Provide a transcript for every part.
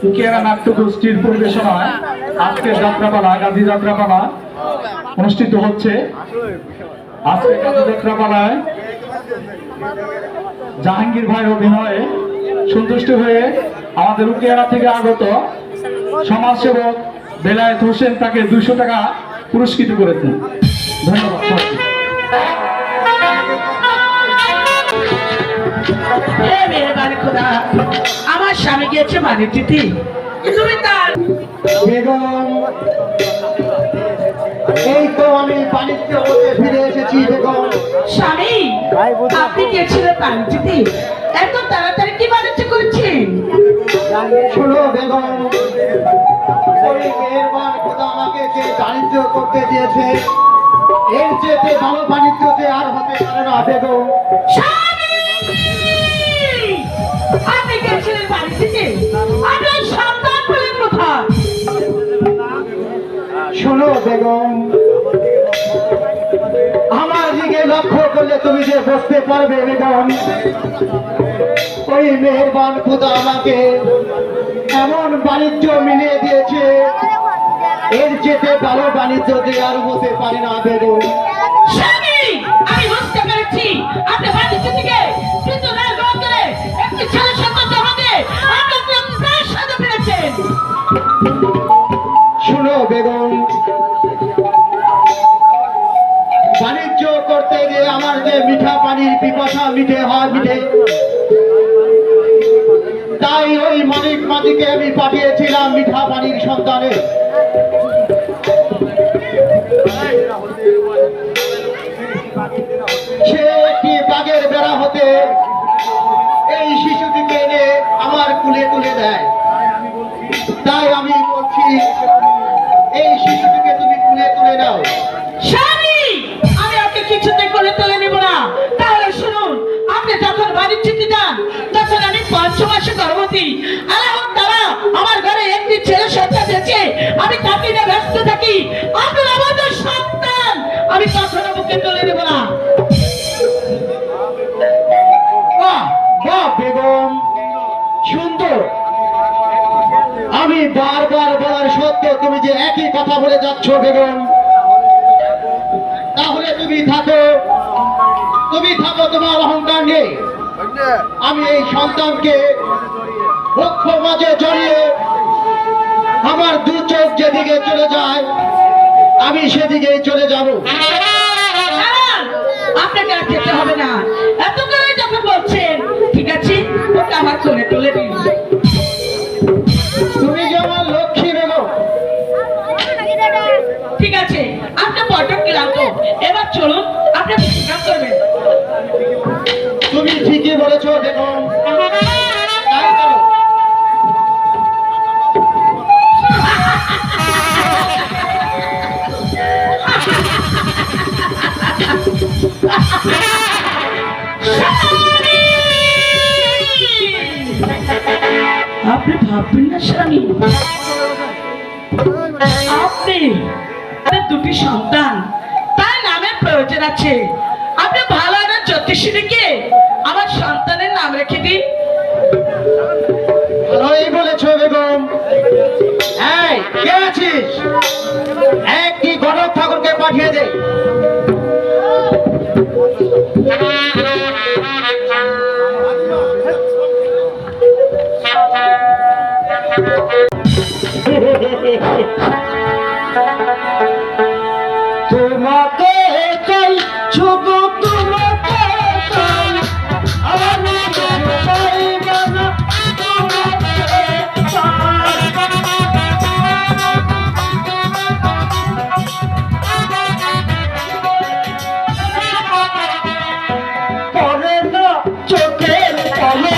উকিয়ারা নাট্য গোষ্ঠীর পরিবেশনায় আজকে যাত্রাপালা গাজী যাত্রাপালা অনুষ্ঠিত হচ্ছে। আজকে গাজী যাত্রাপালায় জাহাঙ্গীর ভাই অভিনয়ে সন্তুষ্ট হয়ে আমাদের উকিয়ারা থেকে আগত সমাজসেবক বেলায়েত হোসেন তাকে 200 টাকা পুরস্কৃত করেছেন। ধন্যবাদ। আমার স্বামী গিয়েছে বাড়িটিতে, তুমি তার বেগম এই তো আমি বাণিজ্য হতে ফিরে এসেছি। বেগম স্বামী, আপনি গিয়েছিলেন বাড়িটিতে, এত তাড়াতাড়ি কি বাণিজ্য করেছেন? শোনো বেগম, ওই মেহেরবান খোদা আমাকে যে বাণিজ্য করতে দিয়েছে এর চেয়ে ভালো বাণিজ্যতে আর হতে পারে না। বেগম আপনি গিয়েছিলেন বাড়িটিতে, আপনার সন্তান বলে কোথায়? শোনো বেগম, আমার দিকে লক্ষ্য করলে তুমি যে বুঝতে পারবে বেগম, ওই মেহেরবান খোদা আমাকে এমন বাণিজ্য মিলিয়ে দিয়েছে এর চেয়ে ভালো বাণিজ্য দেওয়ার হতে পারে না। বেগম স্বামী, আমি বুঝতে পেরেছি আপনি বাড়িটি থেকে কিন্তু না করে একটি ছেলে সন্তান জন্মে আপনি তার সাথে পেরেছেন। শোনো বেগম, বাণিজ্য করতে গিয়ে আমার যে মিঠা পানির পিপাসা মিটে তাই ওই মালিক মাঝিকে আমি পাঠিয়েছিলাম মিঠা পানির সন্তানে। সে একটি বাগের বেড়া হতে এই শিশুটিকে এনে আমার কুলে তুলে দেয়। তাই আমি বলছি এই শিশুটিকে তুমি কুলে তুলে নাও। স্বামী, আমি ওকে কিছুতে কোলে তুলে নিব না। তাহলে শুনুন, আপনি যখন বাড়ির চিঠি দেন তখন আমি 5 মাসে গর্ভবতী। আল্লাহ তাআলা আমার ঘরে একটি ছেলে সন্তান দিয়েছে, আমি তাকে নিয়ে ব্যস্ত থাকি। আপনার আমাদের সন্তান আমি কখনো বুকে তুলে নেব না। বাহ বাহ বেগম, সুন্দর। আমি বারবার বলার সত্ত্বেও তুমি যে একই কথা বলে যাচ্ছ বেগম, তাহলে তুমি থাকো তোমার অহংকার নেই। আমি এই সন্তানকে বক্ষ মাঝে জড়িয়ে আমার 2 চোখ যেদিকে চলে যায় আমি সেদিকেই চলে যাব। আপনাকে আর যেতে হবে না, এত করে যখন বলছেন ঠিক আছে, ওকে আমার কোলে তুলে দিন। তুমি যে আমার লক্ষ্মী বেগম। ঠিক আছে, আপনি পটক ক্লান্ত, এবার চলুন আপনি বিশ্রাম করবেন। তুমি ঠিকই বলেছো বেগম, তাই চলো। আপনি ভাববেন না স্বামী, আপনি দুটি সন্তান, তাই নামের প্রয়োজন আছে। আপনি ভালো একটা জ্যোতিষী ডেকে আমার সন্তানের নাম রেখে দিন। ভালোই বলেছো বেগম। এই কে আছিস? একটি গণক ঠাকুরকে পাঠিয়ে দে। তোমাকে চাই, শুধু তোমাকে চাই, আমি চাইব না তোমাকে চাই। পরে না চোখের কলে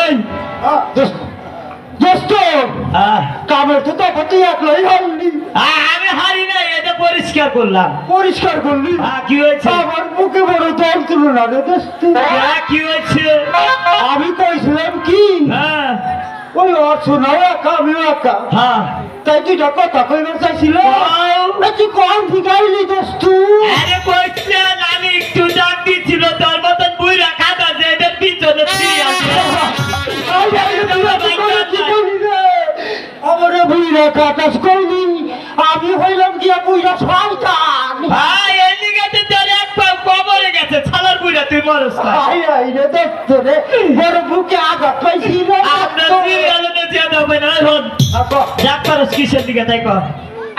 এই দোস্ত কামের তো তফাতি একলাই হয়নি, আমি হারি নাই, এটা পরিষ্কার করলাম। পরিষ্কার করলি। কি হয়েছে? আমার বুকে বড় দম তুলো না রে দোস্ত। কি হয়েছে? আমি কইছিলাম কি হ্যাঁ ওই অর্চনাও একা আমিও একা, হ্যাঁ তাই দুইটা কথা কইবার চাইছিল। তুই কম ফিকাইলি দোস্ত। আরে কইছেন আমি একটু ডাক দিছিল, তোর মতন বুইরা খাতা যে এদের পিছনে ফিরে আসবে। আমার বুইরা কাটাস কইলি, আমি হইলাম গিয়া বুইরা শয়তান। ভাই এদিকে তো তোর এক পাও কবরে গেছে, ছালার বুইরা তুই মরস না। আই আই রে দোস্ত রে, বড় বুকে আঘাত পাইছি রে। আপনার সিরিয়ালে না যে দেবে না এখন ডাক পারস কিসের দিকে তাই কর।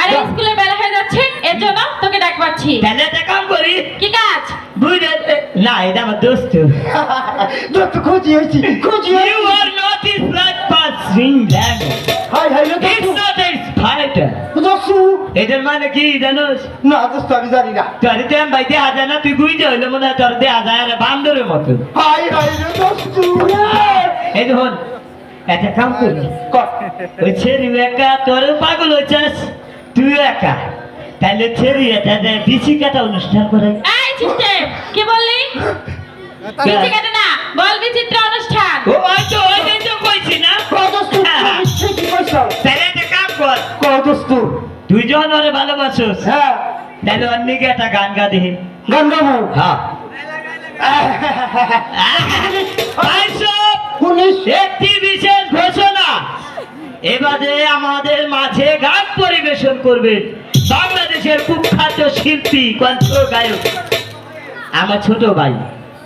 আরে স্কুলে বেলা হয়ে যাচ্ছে, এর জন্য তোকে ডাক পাচ্ছি। তাহলে একটা কাম করি, কি কাজ? বুইরা না এটা আমার দোস্ত। দোস্ত খুঁজি হইছি, খুঁজি You are not his blood passing language. High high রে It's দোস্ত। not a spider. দোস্ত এটার মানে কি জানোস? না দোস্ত আমি জানি না। তোর তেম ভাই দেয়া যায় না, তুই গুইতে হইলে মনে হয় তোর দেয়া যায় আর বান্দরের মতো। হাই হাই রে দোস্ত এই দেখুন একটা কাম করি, ওই ছেড়ি একা তোর পাগল হয়েছিস, তুই একা, তাহলে ছেড়ি এটা বিচি কাটা অনুষ্ঠান করে। এই সিস্টেম কি বললি? বিচি কাটে না, বল বিচিত্র অনুষ্ঠান। ও হয়তো ওইটাই তো কইছি না। দোস্ত কি কইছো? তাহলে একটা কাম কর, দোস্ত তুই যখন ওরে ভালোবাসোস হ্যাঁ তাহলে অন্যকে একটা গান গা দিহি। গান গাবো। হ্যাঁ আইসব পুলিশ একটি বিশেষ ঘোষণা, এবারে আমাদের মাঝে গান পরিবেশন করবেন বাংলাদেশের কুখ্যাত শিল্পী কণ্ঠ গায়ক আমার ছোট ভাই।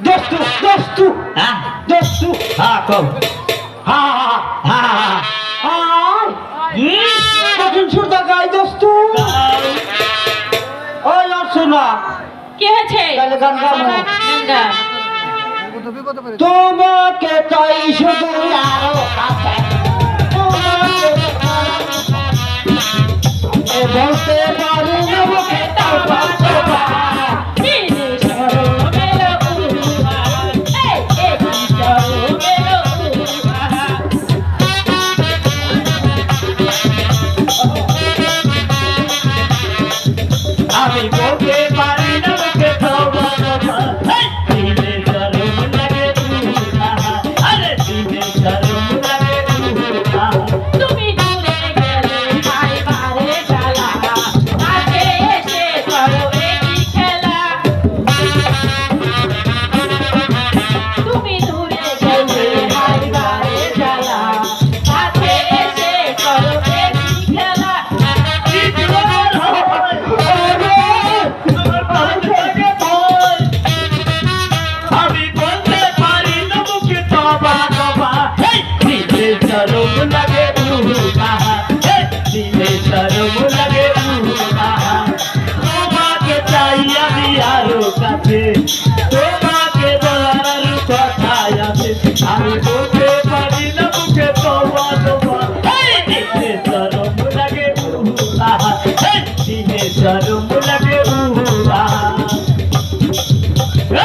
দোস্ত দোস্ত হ্যাঁ দোস্ত হ্যাঁ কম হা হা হ্যাঁ হ্যাঁ হাই কঠিন সুরদা গাই দোস্ত। ওই অর্চনা কি হয়েছে? তাহলে গান গাবো। গান গা। তোমাকে চাই শুধু আরো কাছে, তোমাকে এ বলতে পারি না মুখে তাও বলতে পারি। আমি বলতে পারি না মুখে খাওয়া কথা, দিলে চরম লাগে আরে দিলে চরম লাগে তুমি দূরে গেলে ভাই বারে জ্বালা, কাছে এসে করো এই খেলা। তুমি দূরে গেলে ভাই বারে জ্বালা, কাছে এসে করো এই খেলা। আমি বলতে পারি না মুখে তবা তবা, দিলে চরম লাগে দিলে চরম লাগে তোমাকে চাই আমি আরো কাছে, তোমাকে বলার কথাই আছে, আমি বলতে পারি না মুখে তবা তবা, দিলে চরম লাগে দিলে চরম লাগে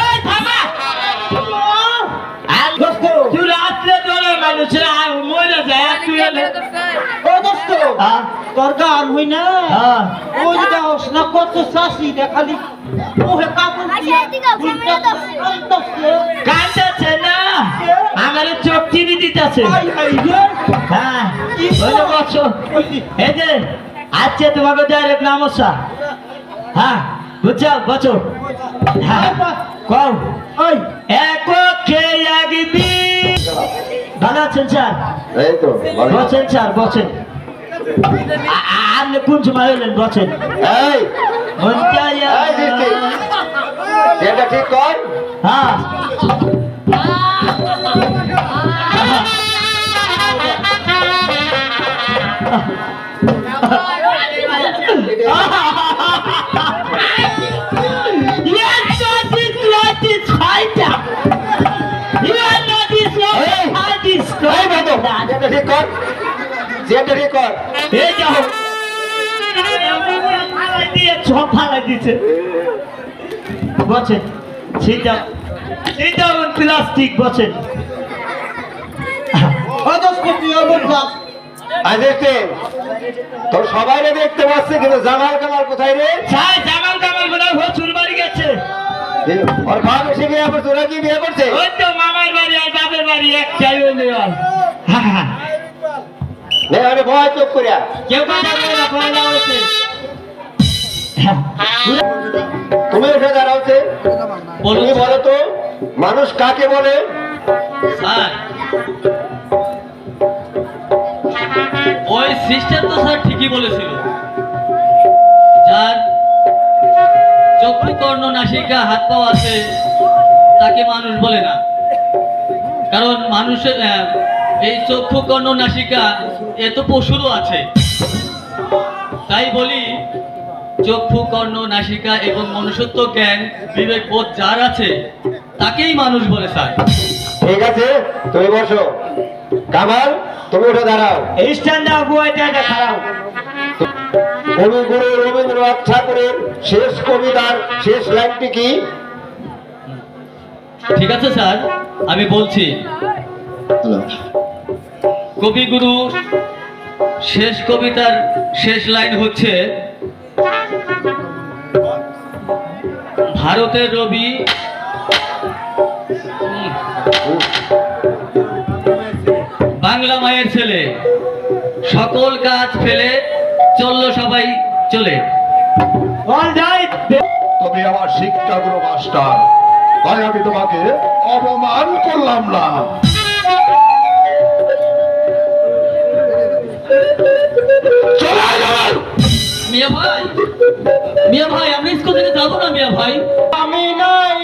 এই থামা! দোস্ত তুই রাত্রে তোর মানুষের মরে যায় আর তুই এলে ও দোস্ত হ্যাঁ তোর গান হই না হ্যাঁ ওই দাস না কত শাসি দেখালি ওহে কাপড় দিয়া উল্টা দোস্ত কাঁদতেছে না আমার চোখ টিভি দিতেছে হাই হাই রে হ্যাঁ ওই যে বসো এই যে আজকে তোমাকে ডাইরেক্ট নামসা হ্যাঁ বুঝছো বসো হ্যাঁ কও ওই এককে একদিন ভালো আছেন স্যার এই তো ভালো। বসেন স্যার বসেন আপনি কোন সময় হলেন বসেন এই মনটা এই দিদি, এটা ঠিক কর। হ্যাঁ যেটা ঠিক কর, যেটা ঠিক কর। এই যাও ফালাই দিয়ে সব ফালাই দিছে বসেন সিটাও সিটাও প্লাস্টিক বসেন আজ দেখতে তোর সবাই দেখতে পাচ্ছে, কিন্তু জামাল কামাল কোথায় রে? ছাই জামাল কামাল বলে হচুর বাড়ি গেছে ওর বাপ এসে বিয়ে করছে, ওরা কি বিয়ে করছে? ওই তো মামার বাড়ি আর বাপের বাড়ি একটাই হইলে আর নে আরে ভয় চুপ করিয়া। কেউ কথা বলে না পয়লা হচ্ছে তুমি উঠে দাঁড়াওছে, তুমি বলো তো মানুষ কাকে বলে? স্যার ওই সিস্টার তো স্যার ঠিকই বলেছিল, যার চক্ষু কর্ণ নাসিকা হাত পা আছে তাকে মানুষ বলে না, কারণ মানুষের এই চক্ষু কর্ণ নাসিকা এত পশুরও আছে, তাই বলি চক্ষু কর্ণ নাসিকা এবং মনুষ্যত্ব জ্ঞান বিবেক বোধ যার আছে তাকেই মানুষ বলে স্যার। ঠিক আছে তুমি বসো। কামাল তুমি উঠে দাঁড়াও। এই স্ট্যান্ড আপ বইটা খারাপ কবিগুরু রবীন্দ্রনাথ ঠাকুরের শেষ কবিতার শেষ লাইনটি কি? ঠিক আছে স্যার, আমি বলছি। কবিগুরু শেষ কবিতার শেষ লাইন হচ্ছে, ভারতের রবি বাংলা মায়ের ছেলে, সকল কাজ ফেলে চললো সবাই চলে। অল রাইট তুমি আমার শিক্ষাগুরু মাস্টার, তাই আমি তোমাকে অপমান করলাম না। মিয়া ভাই, মিয়া ভাই, আমরা স্কুল থেকে যাবো না মিয়া ভাই? আমি নই